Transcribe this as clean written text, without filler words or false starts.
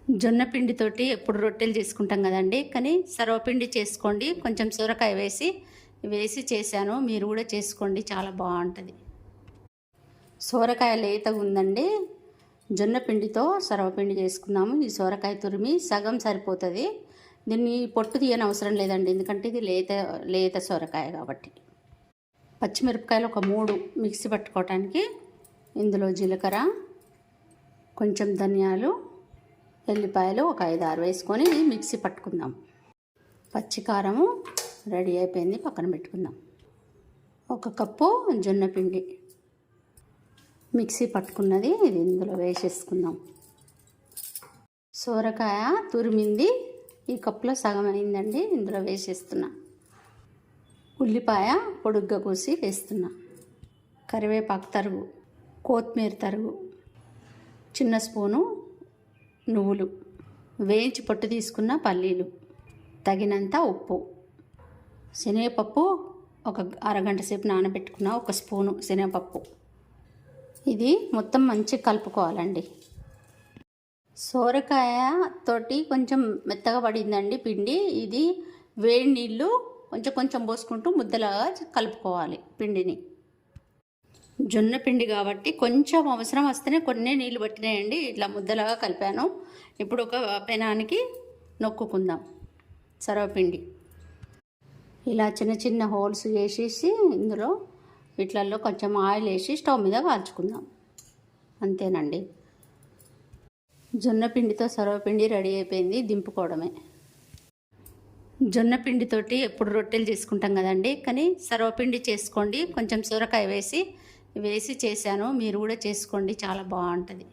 జొన్న పిండితోటి ఎప్పుడు రొట్టెలు చేసుకుంటాం కదండి, కానీ సర్వపిండి చేసుకోండి. కొంచెం సొరకాయ వేసి చేశాను. మీరు కూడా చేసుకోండి, చాలా బాగుంటుంది. సోరకాయ లేతగా ఉందండి. జొన్న పిండితో సర్వపిండి చేసుకున్నాము. ఈ సోరకాయ తురిమి సగం సరిపోతుంది. దీన్ని పొట్టు తీయని అవసరం లేదండి, ఎందుకంటే ఇది లేత సొరకాయ కాబట్టి. పచ్చిమిరపకాయలు ఒక 3 మిక్సీ పట్టుకోవటానికి. ఇందులో జీలకర్ర, కొంచెం ధనియాలు, ఎల్లిపాయలు ఒక 5-6 వేసుకొని మిక్సీ పట్టుకుందాం. పచ్చికారము రెడీ అయిపోయింది, పక్కన పెట్టుకుందాం. 1 కప్పు జొన్న పిండి మిక్సీ పట్టుకున్నది ఇది ఇందులో వేసేసుకుందాం. సోరకాయ తురిమింది ఈ కప్పులో సగం అయిందండి, ఇందులో వేసేస్తున్నా. ఉల్లిపాయ పొడుగ్గా కోసి వేస్తున్నా. కరివేపాకు తరుగు, కొత్తిమీర తరుగు, చిన్న స్పూను నువ్వులు, వేయించి పొట్టు తీసుకున్న పల్లీలు, తగినంత ఉప్పు, శనగపప్పు ఒక అరగంట సేపు నానబెట్టుకున్న 1 స్పూను శనగపప్పు. ఇది మొత్తం మంచిగా కలుపుకోవాలండి. సోరకాయ తోటి కొంచెం మెత్తగా పడిందండి పిండి. ఇది వేడి నీళ్ళు కొంచెం పోసుకుంటూ ముద్దలాగా కలుపుకోవాలి పిండిని. జొన్న పిండి కాబట్టి కొంచెం అవసరం వస్తేనే కొన్ని నీళ్ళు పట్టినాయండి. ఇట్లా ముద్దలాగా కలిపాను. ఇప్పుడు ఒక పెనానికి నొక్కుకుందాం సర్వపిండి. ఇలా చిన్న హోల్స్ వేసేసి ఇందులో వీటిల్లో కొంచెం ఆయిల్ వేసి స్టవ్ మీద కాల్చుకుందాం. అంతేనండి, జొన్న పిండితో సర్వపిండి రెడీ అయిపోయింది, దింపుకోవడమే. జొన్న పిండితోటి ఎప్పుడు రొట్టెలు చేసుకుంటాం కదండి, కానీ సర్వపిండి చేసుకోండి. కొంచెం సొరకాయ వేసి చేశాను. మీరు కూడా చేసుకోండి, చాలా బాగుంటుంది.